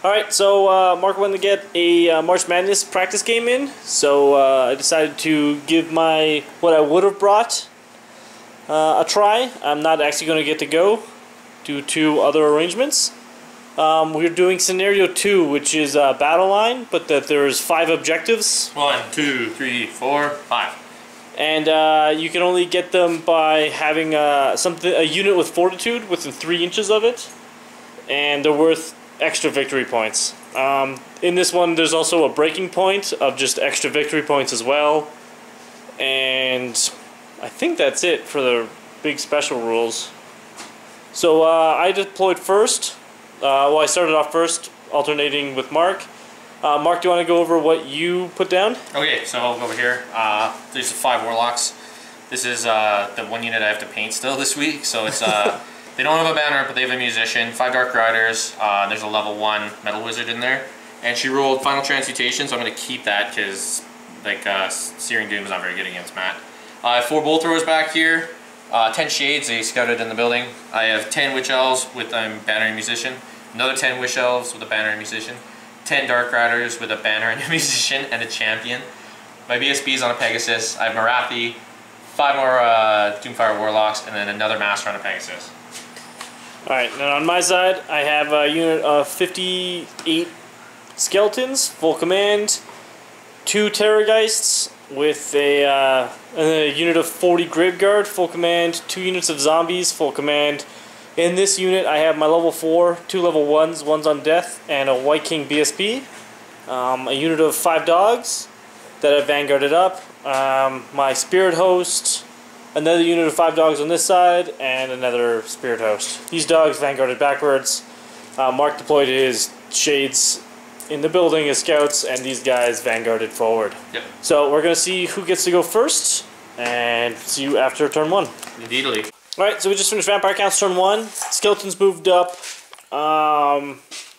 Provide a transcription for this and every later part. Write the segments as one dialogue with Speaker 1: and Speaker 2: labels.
Speaker 1: Alright, so Mark wanted to get a March Madness practice game in, so I decided to give what I would have brought a try. I'm not actually going to get to go due to other arrangements. We're doing scenario 2, which is battle line, but that there's 5 objectives.
Speaker 2: 1, 2, 3, 4, 5.
Speaker 1: And you can only get them by having a unit with fortitude within 3 inches of it, and they're worth extra victory points. In this one, there's also a breaking point of just extra victory points as well. And I think that's it for the big special rules. So I deployed first. Well, I started off first, alternating with Mark. Mark, do you want to go over what you put down?
Speaker 2: Okay, so I'll go over here. There's the 5 warlocks. This is the one unit I have to paint still this week. So it's they don't have a banner, but they have a musician. 5 dark riders. There's a level 1 metal wizard in there, and she rolled final transmutation. So I'm going to keep that because Searing Doom is not very good against Matt. I have 4 bolt throwers back here. 10 shades, they scouted in the building. I have 10 witch elves with a banner and musician. Another 10 witch elves with a banner and musician. 10 dark riders with a banner and a musician and a champion. My BSB is on a Pegasus. I have Marathi, 5 more Doomfire warlocks, and then another master on a Pegasus.
Speaker 1: Alright, now on my side, I have a unit of 58 skeletons, full command, 2 Terrorgeists with a unit of 40 Graveguard, full command, 2 units of zombies, full command. In this unit, I have my level 4, 2 level 1s, one's on death, and a White King BSP. A unit of 5 dogs that I've vanguarded up. My Spirit Host, another unit of 5 dogs on this side, and another Spirit Host. These dogs vanguarded backwards. Mark deployed his shades in the building as scouts, and these guys vanguarded forward. Yep. So we're going to see who gets to go first, and see you after turn 1.
Speaker 2: Indeedly.
Speaker 1: Alright, so we just finished Vampire Counts turn 1. Skeletons moved up.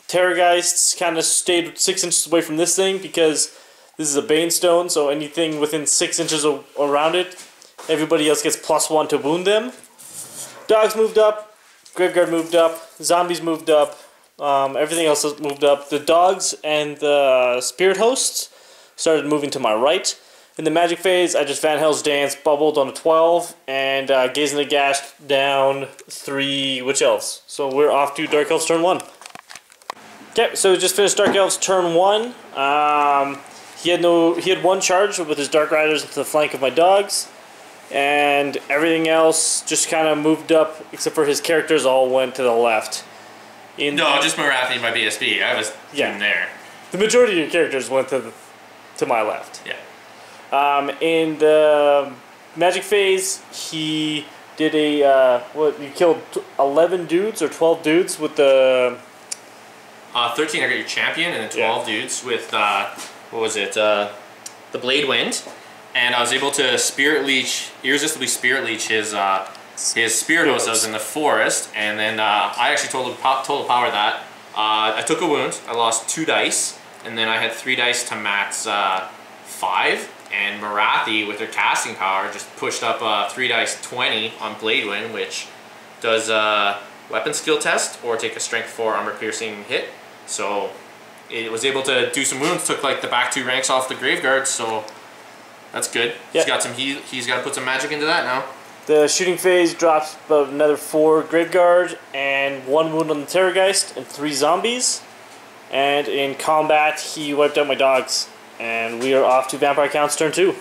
Speaker 1: Terrorgeists kind of stayed 6 inches away from this thing because this is a Banestone, so anything within 6 inches around it, everybody else gets +1 to wound them. Dogs moved up. Graveguard moved up. Zombies moved up. Everything else has moved up. The dogs and the Spirit Hosts started moving to my right. In the magic phase, I just Van Hell's Dance bubbled on a 12 and Gazing the Gash down 3 Witch Elves. So we're off to Dark Elves turn 1. Okay, so we just finished Dark Elves turn 1. He had 1 charge with his Dark Riders to the flank of my dogs, and everything else just kind of moved up except for his characters all went to the left.
Speaker 2: No, just Marathi and my BSB. I was in there.
Speaker 1: The majority of your characters went to my left.
Speaker 2: Yeah.
Speaker 1: In the magic phase, he did he killed 11 dudes or 12 dudes with the
Speaker 2: 13 I got your champion, and then 12 dudes with what was it, the Blade Wind, and I was able to irresistibly Spirit Leech his Spirit Host that was in the forest, and then I actually total power that. I took a wound, I lost 2 dice, and then I had 3 dice to Matt's 5, and Marathi with her casting power just pushed up 3 dice 20 on Blade Wind, which does a weapon skill test or take a strength 4 armor piercing hit. So it was able to do some wounds, took like the back 2 ranks off the Graveguard, so that's good. Yep. He's got to put some magic into that now.
Speaker 1: The shooting phase drops about another 4 Graveguard and 1 wound on the Terrorgeist and 3 zombies. And in combat, he wiped out my dogs. And we are off to Vampire Counts turn 2.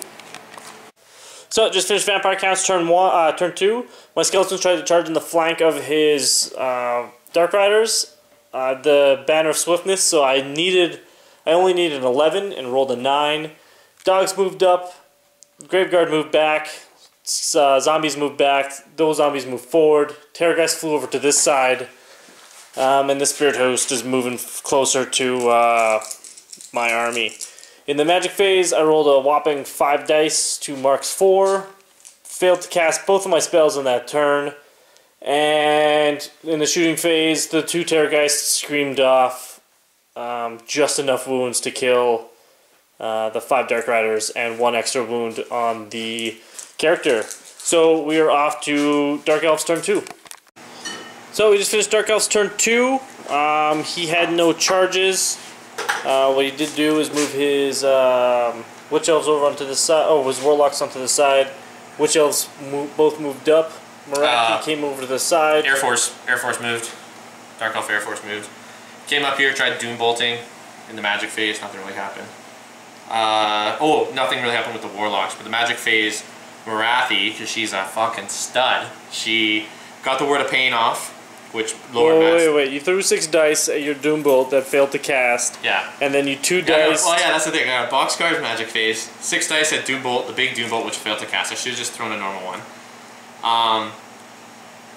Speaker 1: So just finished Vampire Counts turn 2. My skeletons tried to charge in the flank of his Dark Riders. The Banner of Swiftness, so I only needed an 11 and rolled a 9. Dogs moved up. Graveguard moved back. Zombies moved back. Those zombies moved forward. Terrorgeist flew over to this side. And the Spirit Host is moving closer to my army. In the magic phase, I rolled a whopping 5 dice to Mark's 4. Failed to cast both of my spells on that turn. And in the shooting phase, the 2 Terrorgeists screamed off just enough wounds to kill the 5 Dark Riders and 1 extra wound on the character. So we are off to Dark Elves turn 2. So we just finished Dark Elves turn 2. He had no charges. What he did do is move his Witch Elves over onto the side. Oh, his Warlocks onto the side. Witch Elves both moved up. Marathi came over to the side.
Speaker 2: Air Force moved. Dark Elf Air Force moved. Came up here, tried Doom Bolting in the Magic phase. Nothing really happened. Nothing really happened with the Warlocks, but the Magic phase, Marathi, because she's a fucking stud, she got the Word of Pain off, which lowered
Speaker 1: Wait. You threw 6 dice at your Doom Bolt that failed to cast.
Speaker 2: Yeah.
Speaker 1: And then you 2 dice.
Speaker 2: Well, yeah, that's the thing. I got a Boxcars Magic phase, 6 dice at Doom Bolt, the big Doom Bolt, which failed to cast. I should have just thrown a normal one.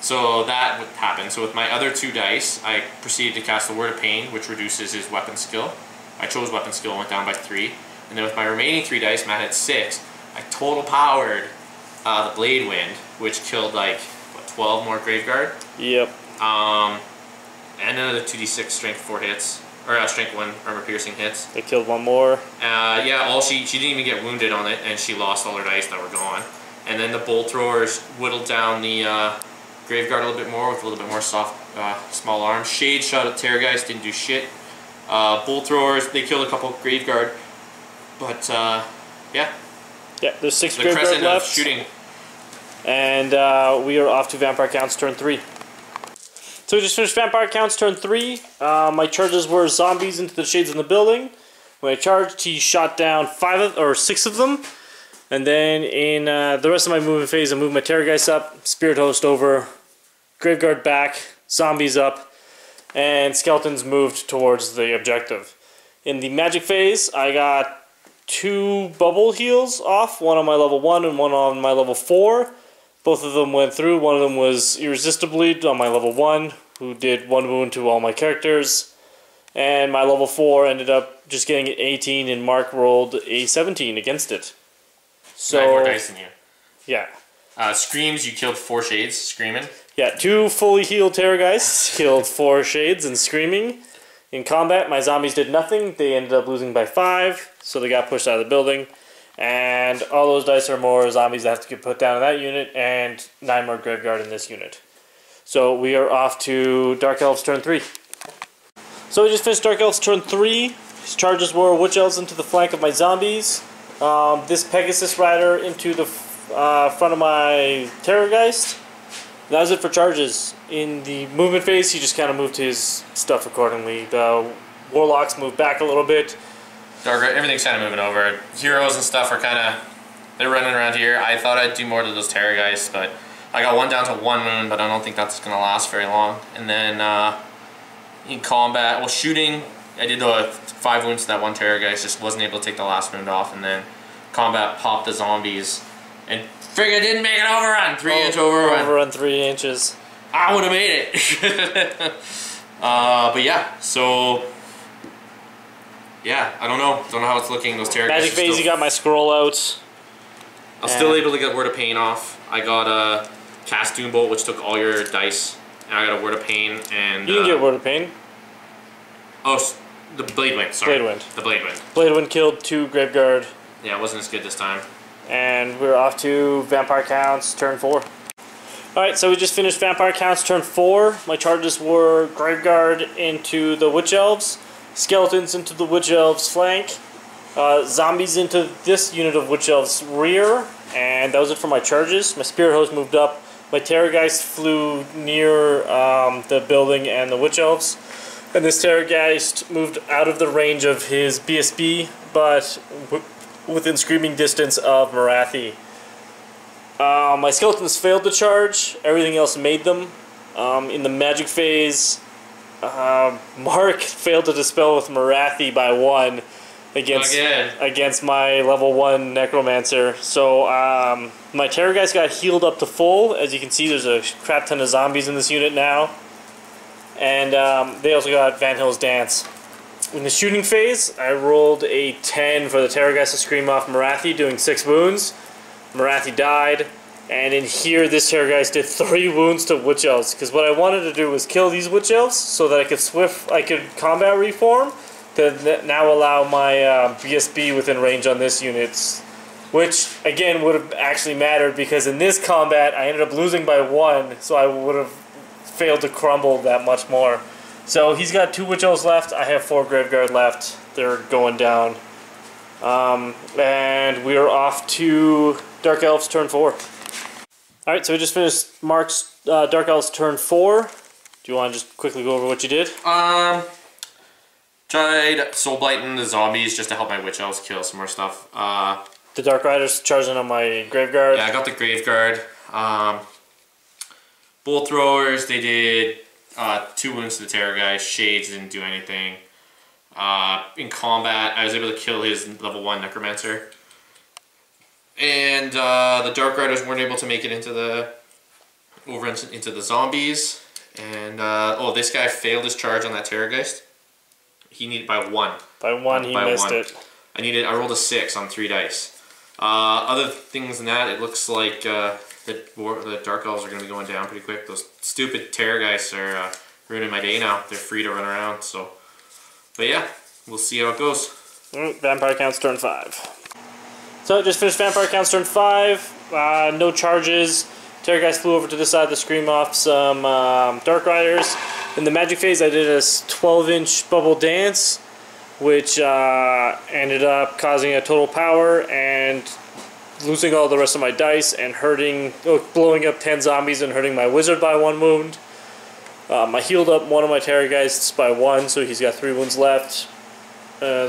Speaker 2: So that would happen. So with my other 2 dice, I proceeded to cast the Word of Pain, which reduces his weapon skill. I chose weapon skill, went down by 3. And then with my remaining 3 dice, Matt had 6, I total powered the Blade Wind, which killed like, what, 12 more Graveguard?
Speaker 1: Yep.
Speaker 2: And another 2d6 strength 4 hits. Or strength 1 armor piercing hits.
Speaker 1: They killed 1 more.
Speaker 2: Yeah, she didn't even get wounded on it, and she lost all her dice that were gone. And then the Bolt Throwers whittled down the Graveguard a little bit more with a little bit more soft, small arms. Shade shot at Terrorgeist, didn't do shit. Bolt Throwers, they killed a couple Graveguard. But, yeah.
Speaker 1: Yeah, there's 6
Speaker 2: the
Speaker 1: Graveguard
Speaker 2: crescent
Speaker 1: left.
Speaker 2: Of shooting.
Speaker 1: And we are off to Vampire Counts turn 3. So we just finished Vampire Counts turn 3. My charges were zombies into the shades in the building. When I charged, he shot down 6 of them. And then in the rest of my movement phase, I moved my Terrorgeist up, Spirit Host over, Graveguard back, zombies up, and skeletons moved towards the objective. In the magic phase, I got 2 bubble heals off, one on my level 1 and one on my level 4. Both of them went through. One of them was Irresistibly on my level 1, who did 1 wound to all my characters. And my level 4 ended up just getting an 18, and Mark rolled a 17 against it. So,
Speaker 2: 9 more dice than you.
Speaker 1: Yeah.
Speaker 2: Screams, you killed 4 shades, screaming.
Speaker 1: Yeah, 2 fully healed Terrorgeists killed 4 shades and screaming. In combat, my zombies did nothing. They ended up losing by 5, so they got pushed out of the building. And all those dice are more zombies that have to get put down in that unit, and 9 more Graveguard in this unit. So we are off to Dark Elves turn 3. So we just finished Dark Elves turn 3. His charges were Witch Elves into the flank of my zombies. This Pegasus Rider into the front of my Terrorgeist. That was it for charges. In the movement phase, he just kind of moved his stuff accordingly. The Warlocks moved back a little bit.
Speaker 2: Everything's kind of moving over. Heroes and stuff are kind of, they're running around here. I thought I'd do more to those Terrorgeists, but I got 1 down to 1 wound, but I don't think that's going to last very long. And then in combat, well, shooting, I did the 5 wounds to that 1 Terrorgeist, just wasn't able to take the last wound off. And then combat popped the zombies, and friggin' didn't make an overrun. 3-inch overrun.
Speaker 1: Overrun 3 inches.
Speaker 2: I would have made it. But yeah, so yeah, I don't know how it's looking. Those Terrorgeists.
Speaker 1: Magic phase, you got my scroll out.
Speaker 2: I was still able to get Word of Pain off. I got a cast Doom Bolt, which took all your dice, and I got a Word of Pain. And
Speaker 1: you didn't get Word of Pain.
Speaker 2: Oh, the Blade Wind. Sorry,
Speaker 1: Blade Wind.
Speaker 2: The Blade Wind.
Speaker 1: Blade Wind killed 2 Graveguard.
Speaker 2: Yeah, it wasn't as good this time.
Speaker 1: And we're off to Vampire Counts turn 4. Alright, so we just finished Vampire Counts turn 4. My charges were Graveguard into the Witch Elves, Skeletons into the Witch Elves' flank, Zombies into this unit of Witch Elves' rear, and that was it for my charges. My Spirit Host moved up. My Terrorgeist flew near the building and the Witch Elves, and this Terrorgeist moved out of the range of his BSB, but within screaming distance of Marathi. My skeletons failed to charge. Everything else made them. In the magic phase, Mark failed to dispel with Marathi by 1 against my level 1 Necromancer. So my Terrorgeist got healed up to full. As you can see, there's a crap ton of zombies in this unit now. And they also got Van Hill's Dance. In the shooting phase, I rolled a 10 for the Terrorgeist to scream off Marathi, doing 6 wounds. Marathi died, and in here, this Terrorgeist did 3 wounds to Witch Elves, because what I wanted to do was kill these Witch Elves so that I could combat reform to now allow my BSB within range on this unit, which again would have actually mattered because in this combat I ended up losing by 1, so I would have failed to crumble that much more. So he's got 2 Witch Elves left. I have 4 Graveguard left. They're going down. And we are off to Dark Elves turn 4. Alright, so we just finished Mark's Dark Elves turn 4. Do you want to just quickly go over what you did?
Speaker 2: Tried Soul Blighting the zombies just to help my Witch Elves kill some more stuff.
Speaker 1: The Dark Riders charging on my Graveguard.
Speaker 2: Yeah, I got the Graveguard. Bolt Throwers, they did 2 wounds to the Terrorgeist. Shades didn't do anything. In combat, I was able to kill his level 1 Necromancer. And the Dark Riders weren't able to make it into the into the zombies. And oh, this guy failed his charge on that Terrorgeist. He needed by 1.
Speaker 1: By 1, he missed it.
Speaker 2: I rolled a 6 on 3 dice. Other things than that, it looks like the Dark Elves are going to be going down pretty quick. Those stupid Terrorgeists are ruining my day now. They're free to run around, so. But yeah, we'll see how it goes.
Speaker 1: Vampire Counts turn 5. So just finished Vampire Counts turn 5. No charges. Terrorgeist flew over to this side to scream off some Dark Riders. In the magic phase, I did a 12-inch bubble dance, which ended up causing a total power and losing all the rest of my dice and blowing up 10 zombies and hurting my wizard by 1 wound. I healed up one of my Terrorgeists by 1, so he's got 3 wounds left.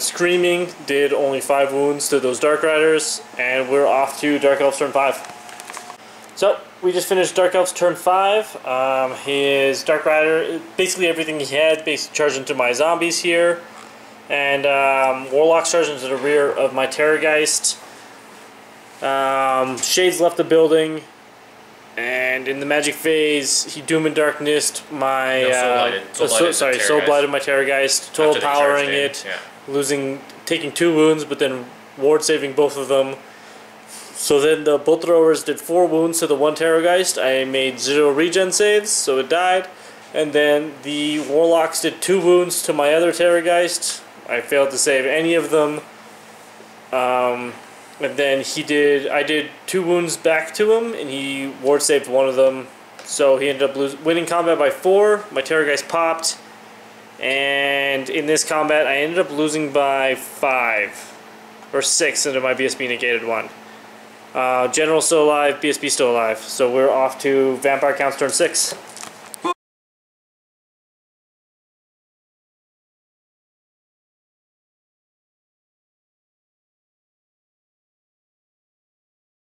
Speaker 1: Screaming did only 5 wounds to those Dark Riders, and we're off to Dark Elves turn 5. So, we just finished Dark Elves turn 5. His Dark Rider, basically everything he had, basically charged into my zombies here. And Warlocks charged into the rear of my Terrorgeist. Shades left the building. And in the magic phase, he Doom and Darknessed my... Soul Blighted my Terrorgeist, total powering it, yeah. Taking 2 wounds, but then ward saving both of them. So then the Bolt Throwers did 4 wounds to the 1 Terrorgeist. I made 0 regen saves, so it died. And then the Warlocks did 2 wounds to my other Terrorgeist. I failed to save any of them. And then I did 2 wounds back to him, and he ward saved 1 of them. So he ended up winning combat by 4. My Terrorgeist popped. And in this combat, I ended up losing by 5. Or 6 into my BSB negated 1. General still alive, BSB still alive. So we're off to Vampire Counts turn 6.